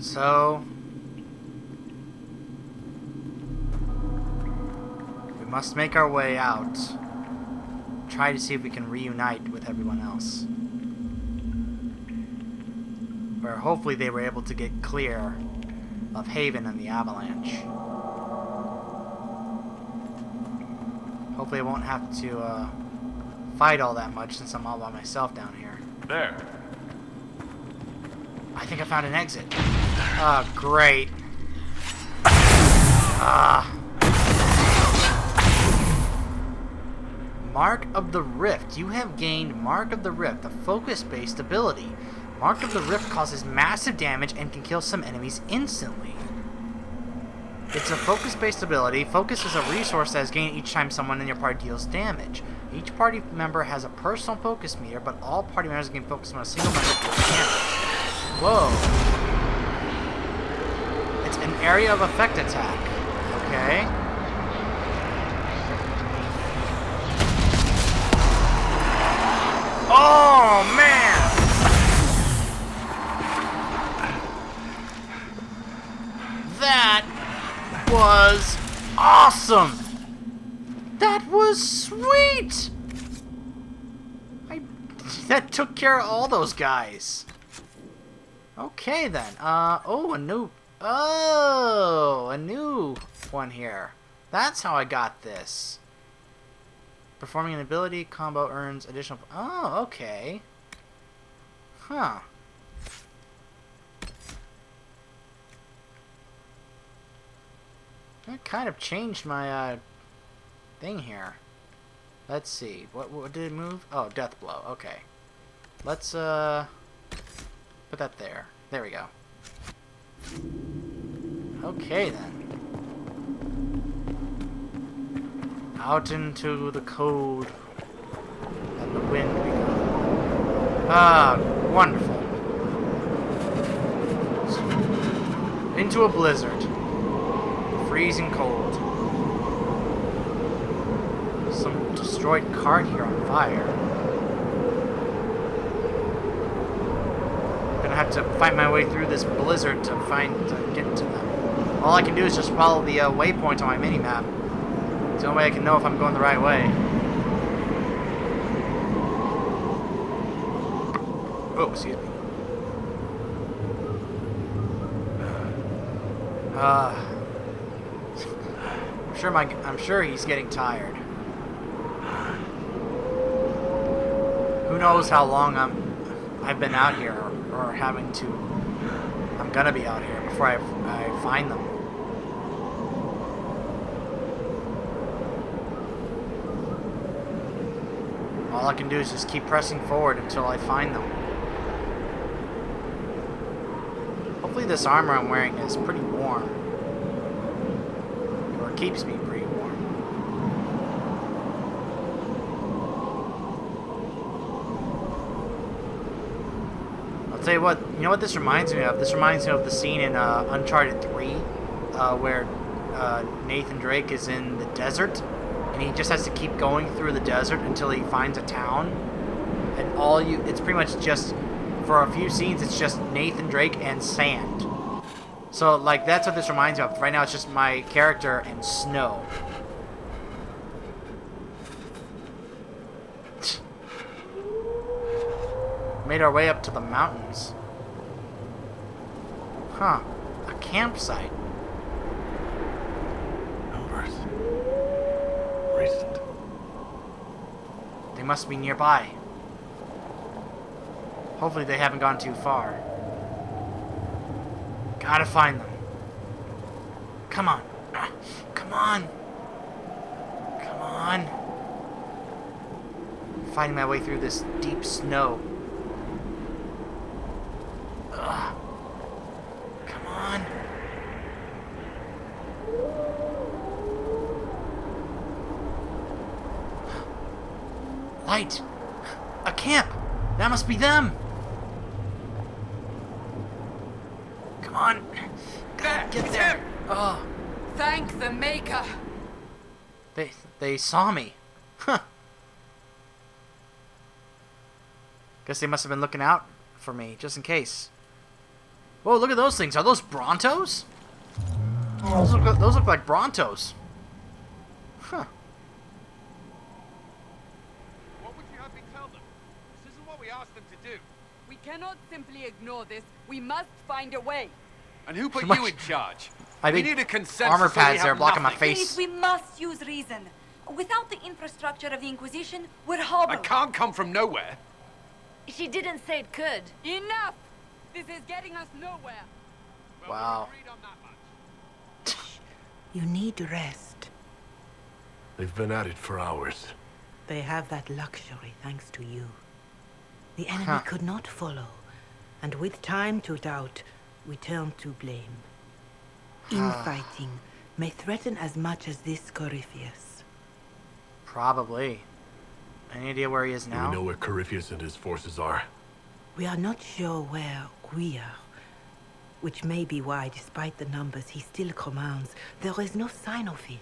So we must make our way out. Try to see if we can reunite with everyone else. Where hopefully they were able to get clear of Haven and the Avalanche. Hopefully I won't have to fight all that much since I'm all by myself down here. There. I think I found an exit. Oh, great. Mark of the Rift. You have gained Mark of the Rift, a focus-based ability. Mark of the Rift causes massive damage and can kill some enemies instantly. It's a focus-based ability. Focus is a resource that is gained each time someone in your party deals damage. Each party member has a personal focus meter, but all party members can focus on a single member to deal damage. Whoa. It's an area of effect attack. Okay. Oh, man! That was awesome! That was sweet! That took care of all those guys. Okay then. Oh, a new one here. That's how I got this. Performing an ability combo earns additional. Oh, okay. Huh. That kind of changed my thing here. Let's see. What did it move? Oh, death blow. Okay. Let's put that there. There we go. Okay then. Out into the cold and the wind we go. Ah, wonderful. Into a blizzard. Freezing cold. Some destroyed cart here on fire. I'm gonna have to fight my way through this blizzard to get to them. All I can do is just follow the waypoint on my mini-map. It's the only way I can know if I'm going the right way. Oh, excuse me. I'm sure he's getting tired. Who knows how long I've been out here, or I'm gonna be out here before I find them. All I can do is just keep pressing forward until I find them. Hopefully this armor I'm wearing is pretty warm. Or keeps me pretty warm. I'll tell you what, you know what this reminds me of? This reminds me of the scene in Uncharted 3, where Nathan Drake is in the desert. And he just has to keep going through the desert until he finds a town. And it's pretty much just, for a few scenes, it's just Nathan Drake and sand. So, like, that's what this reminds me of. Right now, it's just my character and snow. Made our way up to the mountains. Huh. A campsite. Numbers. Recent. They must be nearby. Hopefully they haven't gone too far. Gotta find them. Come on. Come on. Come on. Finding my way through this deep snow. Ugh. Come on. Light. A camp. That must be them. Come on. Get there. Oh. Thank the Maker. They saw me. Huh. Guess they must have been looking out for me, just in case. Whoa, look at those things. Are those Brontos? Those look like Brontos. Huh. What would you have me tell them? This isn't what we asked them to do. We cannot simply ignore this. We must find a way. And who put Much- you in charge? I We think need a consensus. armor or we pads have there blocking my nothing. face. Please, we must use reason. Without the infrastructure of the Inquisition, we're I hobbled. can't come from nowhere. She didn't say it could. Enough! This is getting us nowhere. Well, Wow. we agreed on that much. You need rest. They've been at it for hours. They have that luxury thanks to you. The enemy Huh. could not follow, and with time to doubt, we turn to blame. Infighting may threaten as much as this Corypheus. Probably. Any idea where he is Do we now? know where Corypheus and his forces are? We are not sure where we are, which may be why, despite the numbers he still commands, there is no sign of him.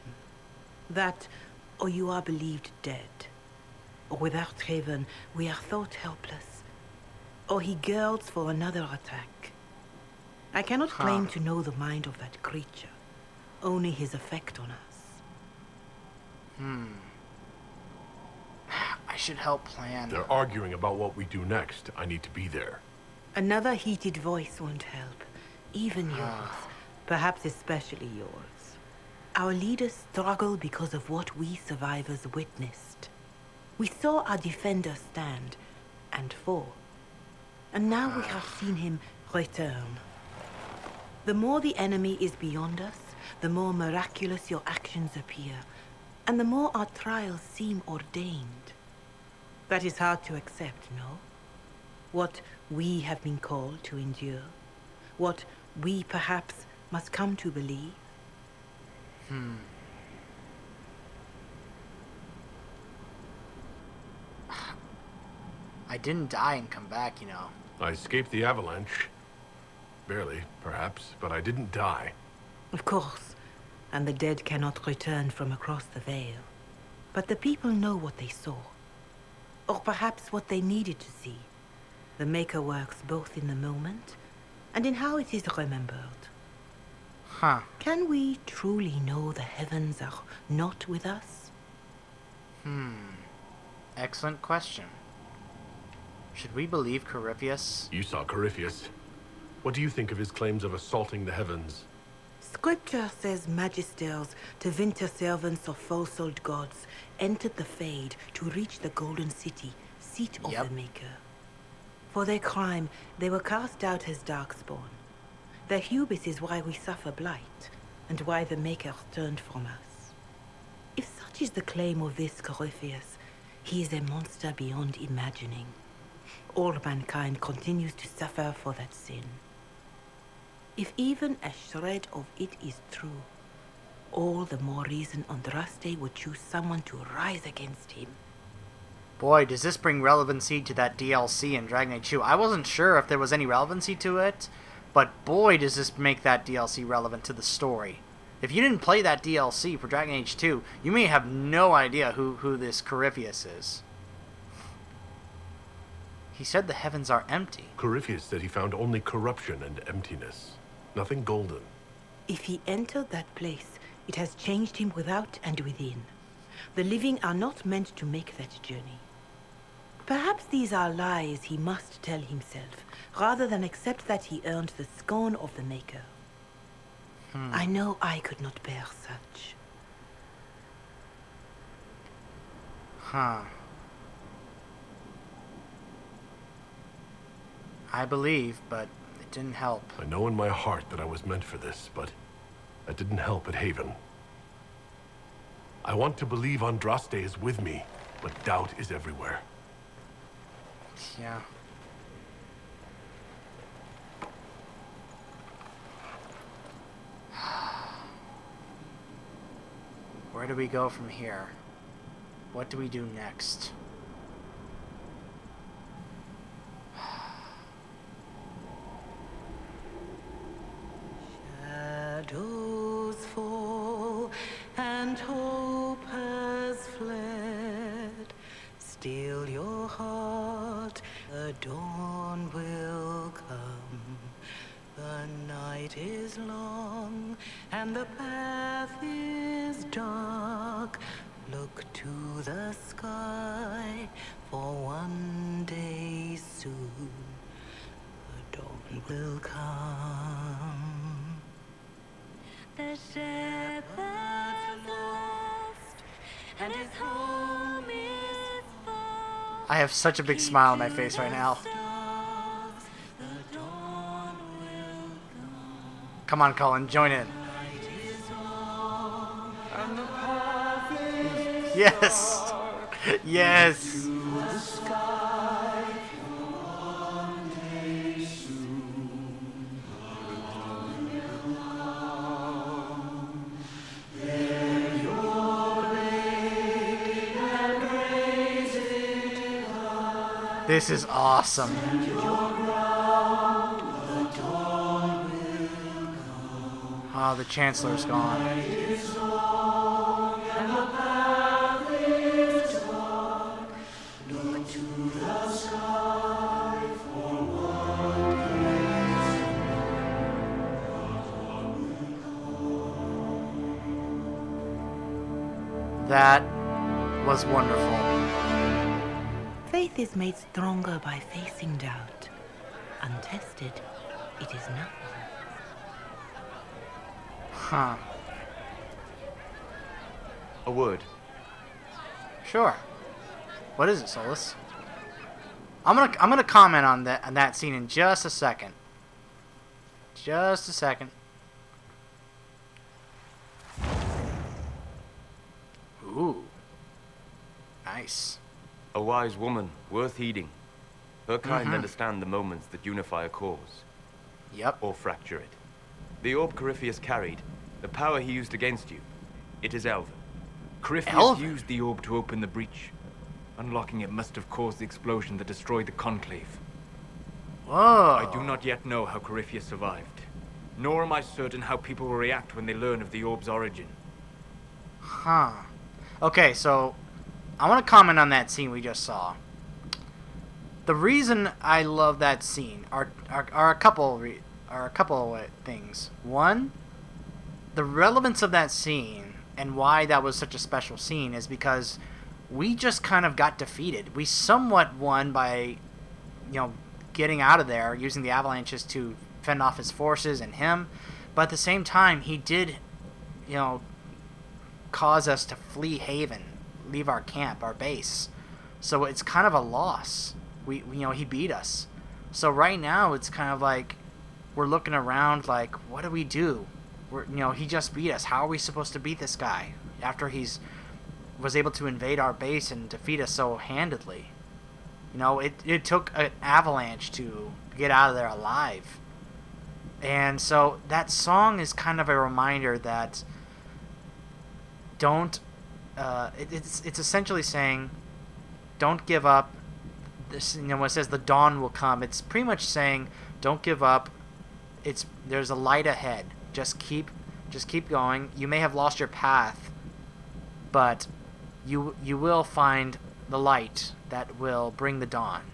That, or you are believed dead. Or without Haven, we are thought helpless. Or he girds for another attack. I cannot claim to know the mind of that creature, only his effect on us. I should help plan. They're arguing about what we do next. I need to be there. Another heated voice won't help, even yours, perhaps especially yours. Our leaders struggle because of what we survivors witnessed. We saw our defender stand and fall, and now we have seen him return. The more the enemy is beyond us, the more miraculous your actions appear, and the more our trials seem ordained. That is hard to accept, no? What we have been called to endure, what we perhaps must come to believe. I didn't die and come back, you know. I escaped the avalanche. Barely, perhaps, but I didn't die. Of course, and the dead cannot return from across the veil. But the people know what they saw, or perhaps what they needed to see. The Maker works both in the moment and in how it is remembered. Huh. Can we truly know the heavens are not with us? Excellent question. Should we believe Corypheus? You saw Corypheus. What do you think of his claims of assaulting the heavens? Scripture says magisters, to winter servants of false-old gods, entered the Fade to reach the Golden City, seat of Yep. the Maker. For their crime, they were cast out as darkspawn. Their hubris is why we suffer blight, and why the Maker turned from us. If such is the claim of this Corypheus, he is a monster beyond imagining. All mankind continues to suffer for that sin. If even a shred of it is true, all the more reason Andraste would choose someone to rise against him. Boy, does this bring relevancy to that DLC in Dragon Age 2. I wasn't sure if there was any relevancy to it, but boy, does this make that DLC relevant to the story. If you didn't play that DLC for Dragon Age 2, you may have no idea who this Corypheus is. He said the heavens are empty. Corypheus said he found only corruption and emptiness. Nothing golden. If he entered that place, it has changed him without and within. The living are not meant to make that journey. Perhaps these are lies he must tell himself, rather than accept that he earned the scorn of the Maker. I know I could not bear such. Huh. I believe, but it didn't help. I know in my heart that I was meant for this, but that didn't help at Haven. I want to believe Andraste is with me, but doubt is everywhere. Yeah. Where do we go from here? What do we do next? Shadows fall and hope has fled. Still your heart, the dawn will come. The night is long and the path is dark. Look to the sky, for one day soon the dawn will come. The shepherd's lost, and his home is far. I have such a big smile on my face right now. Come on, Colin, join in. Yes! Yes! This is awesome. Oh, the Chancellor's gone. That was wonderful. Faith is made stronger by facing doubt. Untested, it is nothing. Huh. A word. Sure. What is it, Solus? I'm gonna comment on that scene in just a second. Just a second. Ooh. Nice. A wise woman, worth heeding. Her kind understand the moments that unify a cause, Yep. or fracture it. The orb Corypheus carried, the power he used against you, it is elven. Corypheus Elven? used the orb to open the breach. Unlocking it must have caused the explosion that destroyed the Conclave. Whoa. I do not yet know how Corypheus survived, nor am I certain how people will react when they learn of the orb's origin. Huh. Okay, so I want to comment on that scene we just saw. The reason I love that scene are a couple of things. One, the relevance of that scene and why that was such a special scene is because we just kind of got defeated. We somewhat won by, getting out of there, using the avalanches to fend off his forces and him. But at the same time, he did, cause us to flee Haven, leave our camp, our base. So it's kind of a loss. He beat us. So right now it's kind of like we're looking around like, what do we do? He just beat us. How are we supposed to beat this guy after was able to invade our base and defeat us so handedly? It took an avalanche to get out of there alive. And so that song is kind of a reminder that it's essentially saying, don't give up. This, when it says the dawn will come, it's pretty much saying, don't give up. There's a light ahead. Just keep going. You may have lost your path, but you will find the light that will bring the dawn.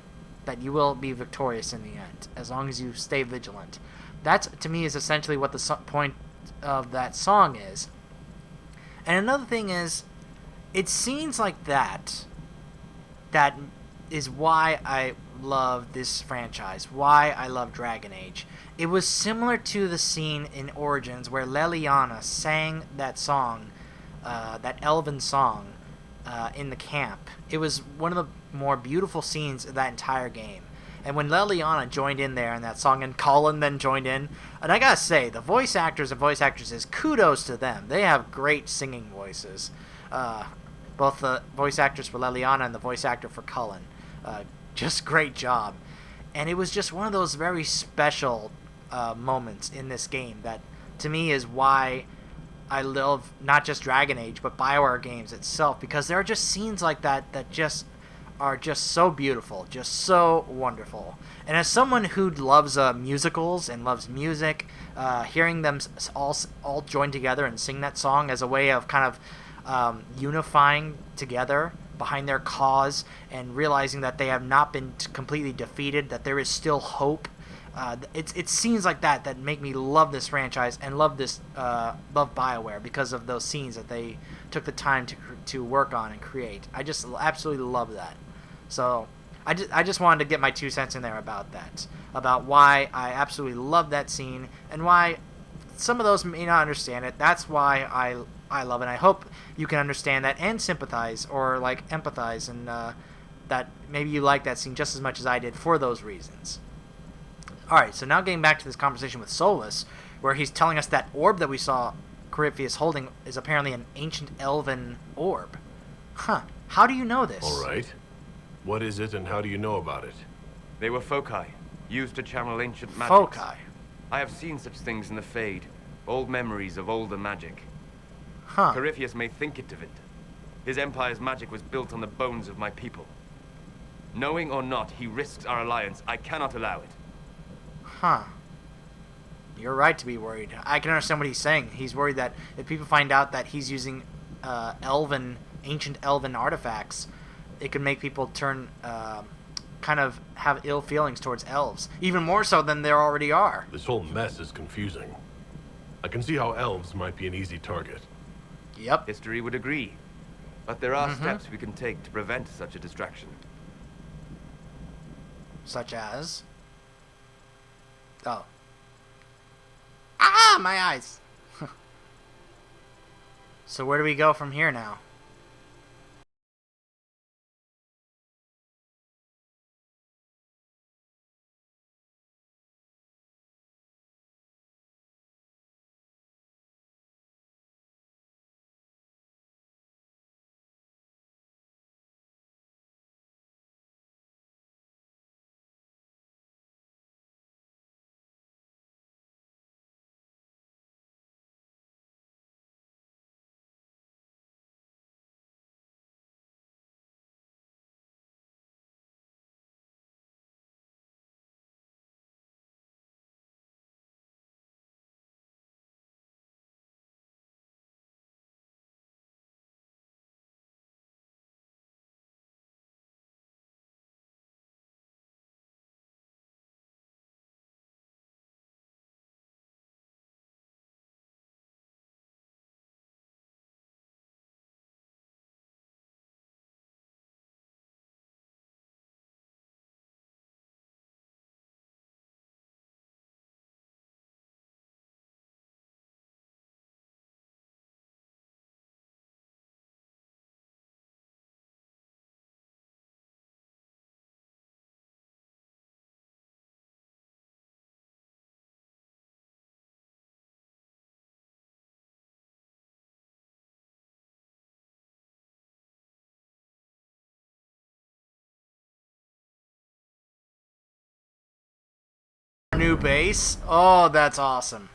That you will be victorious in the end, as long as you stay vigilant. That, to me, is essentially what the point of that song is. And another thing is, it's scenes like that is why I love this franchise, why I love Dragon Age. It was similar to the scene in Origins where Leliana sang that song, that elven song, in the camp. It was one of the more beautiful scenes of that entire game. And when Leliana joined in there in that song, and Colin then joined in, and I gotta say, the voice actors and voice actresses, kudos to them. They have great singing voices. Both the voice actors for Leliana and the voice actor for Cullen. Just great job. And it was just one of those very special moments in this game that, to me, is why I love not just Dragon Age, but BioWare games itself, because there are just scenes like that that just are just so beautiful, just so wonderful. And as someone who loves musicals and loves music, hearing them all join together and sing that song as a way of kind of unifying together behind their cause and realizing that they have not been completely defeated, that there is still hope, It's scenes like that that make me love this franchise and love BioWare because of those scenes that they took the time to work on and create. I just absolutely love that. So I just wanted to get my 2 cents in there about that, about why I absolutely love that scene and why some of those may not understand it. That's why I love it. I hope you can understand that and sympathize or like empathize, and that maybe you like that scene just as much as I did for those reasons. Alright, so now getting back to this conversation with Solus, where he's telling us that orb that we saw Corypheus holding is apparently an ancient elven orb. Huh. How do you know this? Alright. What is it and how do you know about it? They were foci, used to channel ancient magic. Foci. I have seen such things in the Fade. Old memories of older magic. Huh. Corypheus may think it of it. His empire's magic was built on the bones of my people. Knowing or not, he risks our alliance. I cannot allow it. Huh. You're right to be worried. I can understand what he's saying. He's worried that if people find out that he's using ancient elven artifacts, it could make people turn, kind of have ill feelings towards elves. Even more so than there already are. This whole mess is confusing. I can see how elves might be an easy target. Yep. History would agree. But there are steps we can take to prevent such a distraction. Such as? Oh. Ah, my eyes! So where do we go from here now? New base? Oh, that's awesome.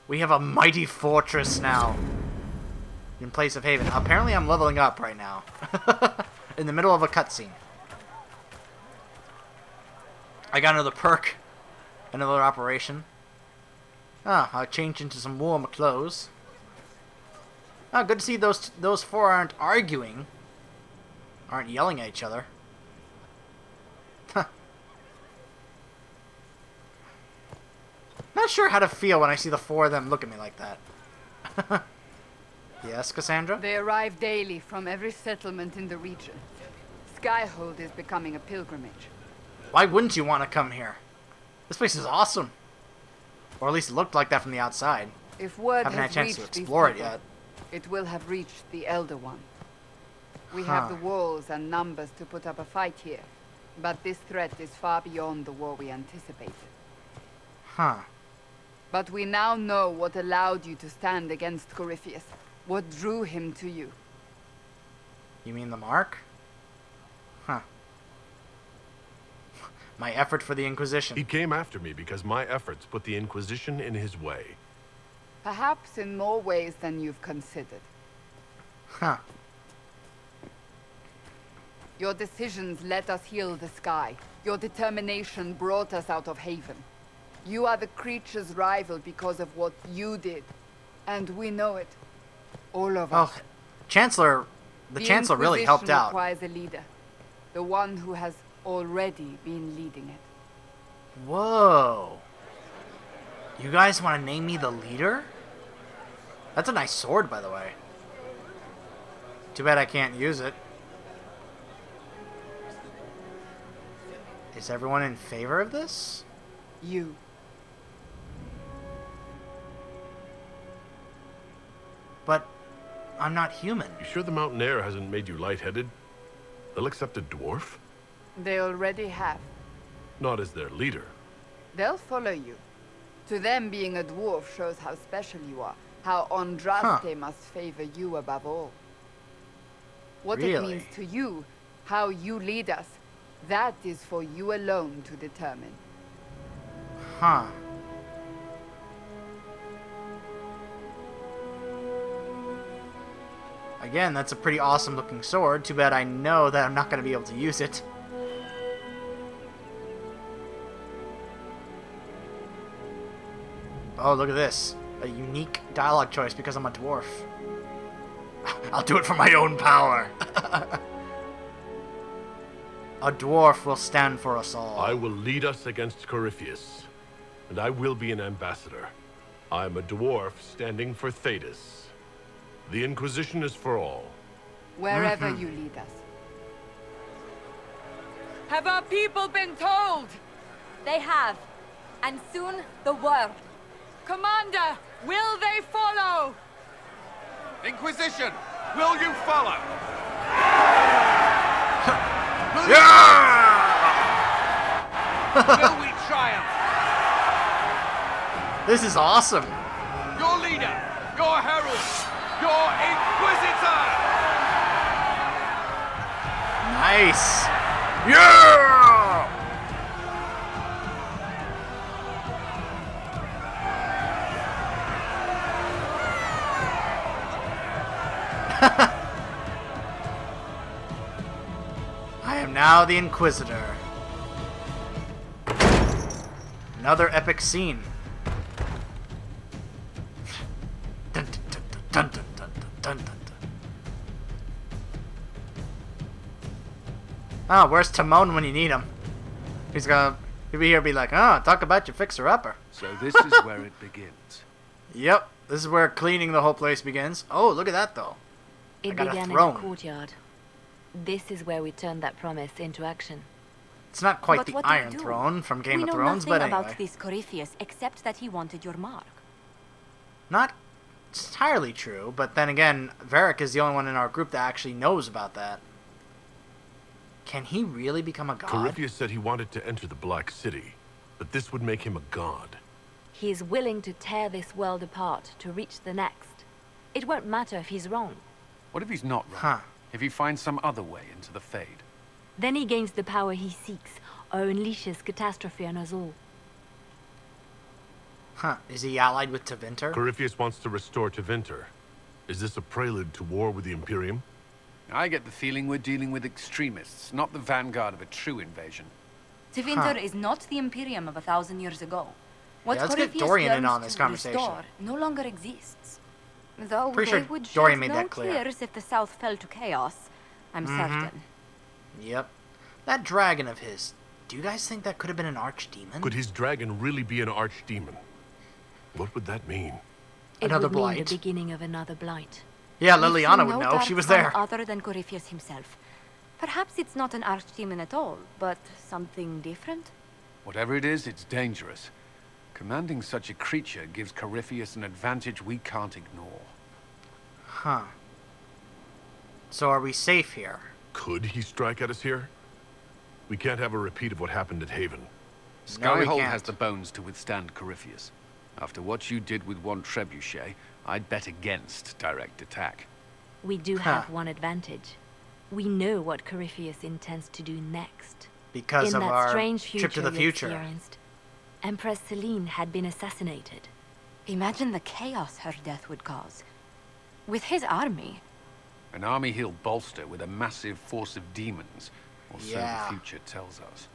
We have a mighty fortress now in place of Haven. Apparently I'm leveling up right now. In the middle of a cutscene. I got another perk. Another operation. Ah, I changed into some warmer clothes. Ah, good to see those four aren't arguing. Aren't yelling at each other. Not sure how to feel when I see the four of them look at me like that. Yes, Cassandra? They arrive daily from every settlement in the region. Skyhold is becoming a pilgrimage. Why wouldn't you want to come here? This place is awesome. Or at least it looked like that from the outside. If word Haven't had a has chance reached to these explore it people, yet. it will have reached the Elder One. We have the walls and numbers to put up a fight here, but this threat is far beyond the war we anticipated. Huh. But we now know what allowed you to stand against Corypheus, what drew him to you. You mean the mark? Huh. My effort for the Inquisition. He came after me because my efforts put the Inquisition in his way. Perhaps in more ways than you've considered. Huh. Your decisions let us heal the sky. Your determination brought us out of Haven. You are the creature's rival because of what you did. And we know it. All of us. Oh, Chancellor... The Chancellor really helped out. Requires a leader. The one who has already been leading it. Whoa. You guys want to name me the leader? That's a nice sword, by the way. Too bad I can't use it. Is everyone in favor of this? You. But I'm not human. You sure the mountain air hasn't made you lightheaded? They'll accept a dwarf? They already have. Not as their leader. They'll follow you. To them, being a dwarf shows how special you are. How Andraste must favor you above all. What it means to you, how you lead us, that is for you alone to determine. Huh. Again, that's a pretty awesome looking sword. Too bad I know that I'm not going to be able to use it. Oh, look at this. A unique dialogue choice because I'm a dwarf. I'll do it for my own power. A dwarf will stand for us all. I will lead us against Corypheus, and I will be an ambassador. I'm a dwarf standing for Thedas. The Inquisition is for all. Wherever you lead us. Have our people been told? They have. And soon, the world. Commander, will they follow? Inquisition, will you follow? Will we triumph? This is awesome. Your leader, your herald, your Inquisitor! Nice. Yeah! I am now the Inquisitor. Another epic scene. Dun, dun, dun, dun, dun, dun, dun, dun, dun. Oh, where's Timon when you need him? He'll be here, be like, oh, talk about your fixer-upper. So this is where it begins. Yep, this is where cleaning the whole place begins. Oh, look at that, though. It I got a began in throne. the courtyard. This is where we turned that promise into action. It's not quite But the what do you Iron do? Throne from Game We of know Thrones, nothing but anyway. about this Corypheus except that he wanted your mark. Not entirely true, but then again, Varric is the only one in our group that actually knows about that. Can he really become a god? Corypheus said he wanted to enter the Black City, but this would make him a god. He is willing to tear this world apart to reach the next. It won't matter if he's wrong. What if he's not wrong? Huh. If he finds some other way into the Fade? Then he gains the power he seeks, or unleashes catastrophe on us all. Huh. Is he allied with Tevinter? Corypheus wants to restore Tevinter. Is this a prelude to war with the Imperium? I get the feeling we're dealing with extremists, not the vanguard of a true invasion. Tevinter is not the Imperium of 1,000 years ago. What Yeah, let's get Corypheus Dorian in yearns on this to conversation. restore no longer exists. Though Pretty they sure would Dorian shed made no that clear. tears if the South fell to chaos, I'm certain. Yep. That dragon of his, do you guys think that could have been an archdemon? Could his dragon really be an archdemon? What would that mean? It Another would mean blight. the beginning of another blight. Yeah, We've Liliana seen would no know. She dark was son there. Other than Corypheus himself. Perhaps it's not an archdemon at all, but something different? Whatever it is, it's dangerous. Commanding such a creature gives Corypheus an advantage we can't ignore. Huh. So are we safe here? Could he strike at us here? We can't have a repeat of what happened at Haven. No, we Skyhold can't. has the bones to withstand Corypheus. After what you did with one trebuchet, I'd bet against direct attack. We do have one advantage. We know what Corypheus intends to do next. Because In of that our strange trip to the you future. experienced, Empress Celine had been assassinated. Imagine the chaos her death would cause. With his army. An army he'll bolster with a massive force of demons, or so Yeah. the future tells us.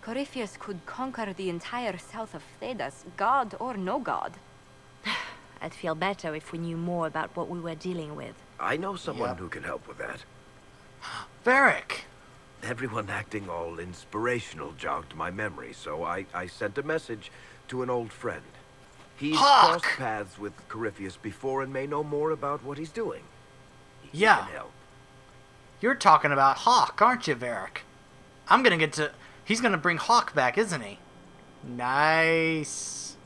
Corypheus could conquer the entire south of Thedas, god or no god. I'd feel better if we knew more about what we were dealing with. I know someone Yep. who can help with that. Varric! Everyone acting all inspirational jogged my memory, so I sent a message to an old friend. He's Hawk! crossed paths with Corypheus before and may know more about what he's doing. He Yeah. can help. You're talking about Hawk, aren't you, Varric? I'm gonna get to... He's gonna bring Hawk back, isn't he? Nice.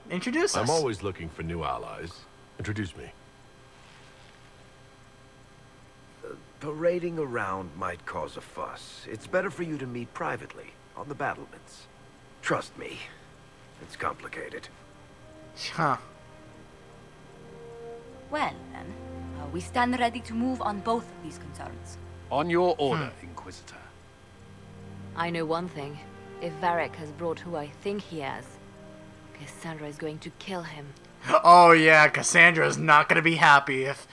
Introduce us. I'm always looking for new allies. Introduce me. Parading around might cause a fuss. It's better for you to meet privately, on the battlements. Trust me, it's complicated. Huh. Well, then, we stand ready to move on both of these concerns. On your order, Inquisitor. I know one thing. If Varric has brought who I think he has, Cassandra is going to kill him. Oh yeah, Cassandra's not gonna be happy if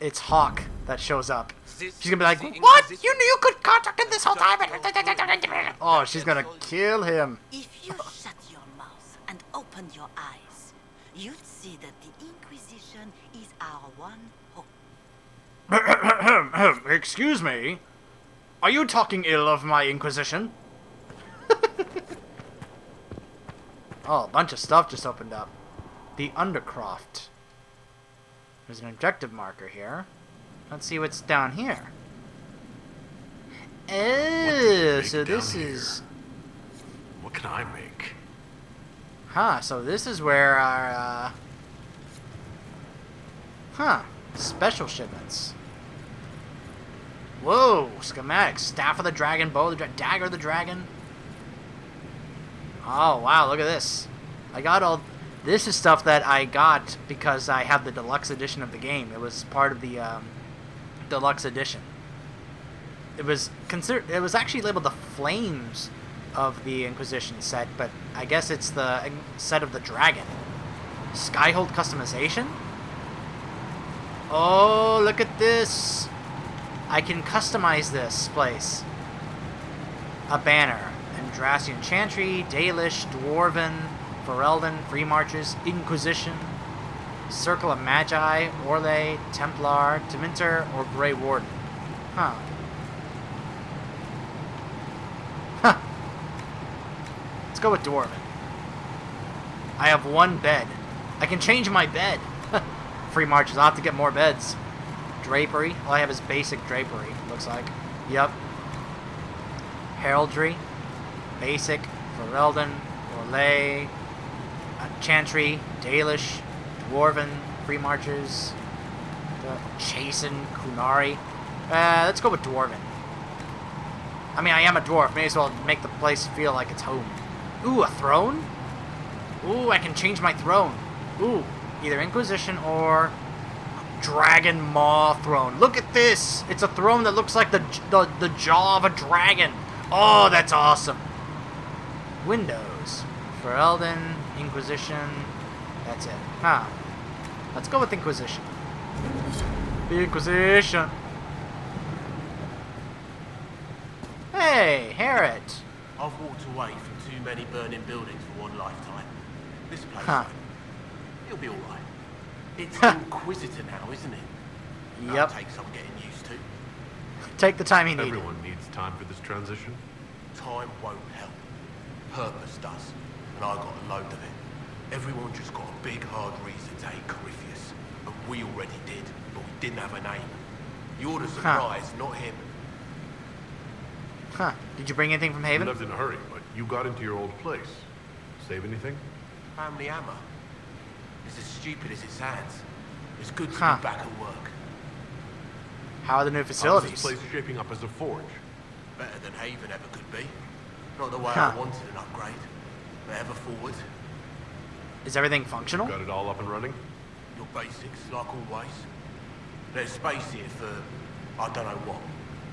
it's Hawk that shows up. She's gonna be like, "What? You knew you could contact him this whole time?" Oh, she's gonna kill him. If you shut your mouth and open your eyes, you'd see that the Inquisition is our one hope. Excuse me. Are you talking ill of my Inquisition? Oh, a bunch of stuff just opened up. The Undercroft. There's an objective marker here. Let's see what's down here. Oh, so this is... What can I make? Huh, so this is where our, special shipments. Whoa, schematics. Staff of the Dragon, Bow of the Dagger of the Dragon. Oh, wow, look at this. I got all... This is stuff that I got because I have the deluxe edition of the game. It was part of the deluxe edition. It was actually labeled the Flames of the Inquisition set, but I guess it's the set of the Dragon. Skyhold customization? Oh, look at this. I can customize this place. A banner. Andrastian Chantry, Dalish, Dwarven, Ferelden, Free Marches, Inquisition, Circle of Magi, Orlais, Templar, Dementor, or Grey Warden. Huh. Huh. Let's go with Dwarven. I have one bed. I can change my bed. Free Marches. I'll have to get more beds. Drapery. All I have is basic drapery, looks like. Yep. Heraldry. Basic. Ferelden. Orlais. Chantry. Dalish. Dwarven. Free Marches. Chasen. Kunari. Let's go with Dwarven. I mean, I am a dwarf. May as well make the place feel like it's home. Ooh, a throne? Ooh, I can change my throne. Ooh, either Inquisition or Dragon Maw throne. Look at this. It's a throne that looks like the jaw of a dragon. Oh, that's awesome. Windows. Ferelden, Inquisition. That's it. Huh. Let's go with Inquisition. The Inquisition. Hey, Harriet. I've walked away from too many burning buildings for one lifetime. This place, it'll be alright. It's Inquisitor now, isn't it? Yep. That'll take some getting used to. Take the time you need. Everyone needs time for this transition. Time won't help. Purpose does. And I got a load of it. Everyone just got a big hard reason to hate Corypheus. And we already did, but we didn't have a name. You're the surprise, not him. Huh. Did you bring anything from Haven? You left in a hurry, but you got into your old place. Save anything? Family hammer. It's as stupid as it sounds. It's good to be back at work. How are the new facilities? How's this place shaping up as a forge? Better than Haven ever could be. Not the way I wanted an upgrade, but ever forward. Is everything functional? Got it all up and running? Your basics, like always. There's space here for, I don't know what.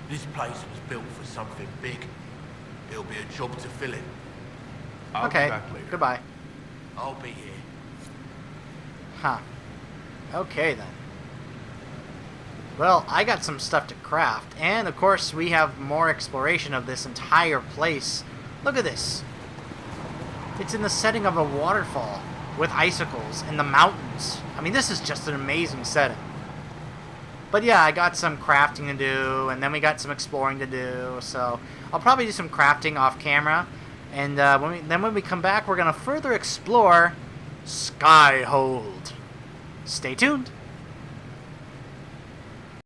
This place was built for something big. It'll be a job to fill in. I'll okay, be back later. Goodbye. I'll be here. Huh. Okay, then. Well, I got some stuff to craft, and of course we have more exploration of this entire place. Look at this. It's in the setting of a waterfall with icicles in the mountains. I mean, this is just an amazing setting. But yeah, I got some crafting to do, and then we got some exploring to do. So I'll probably do some crafting off camera, and when we come back, we're gonna further explore Skyhold. Stay tuned.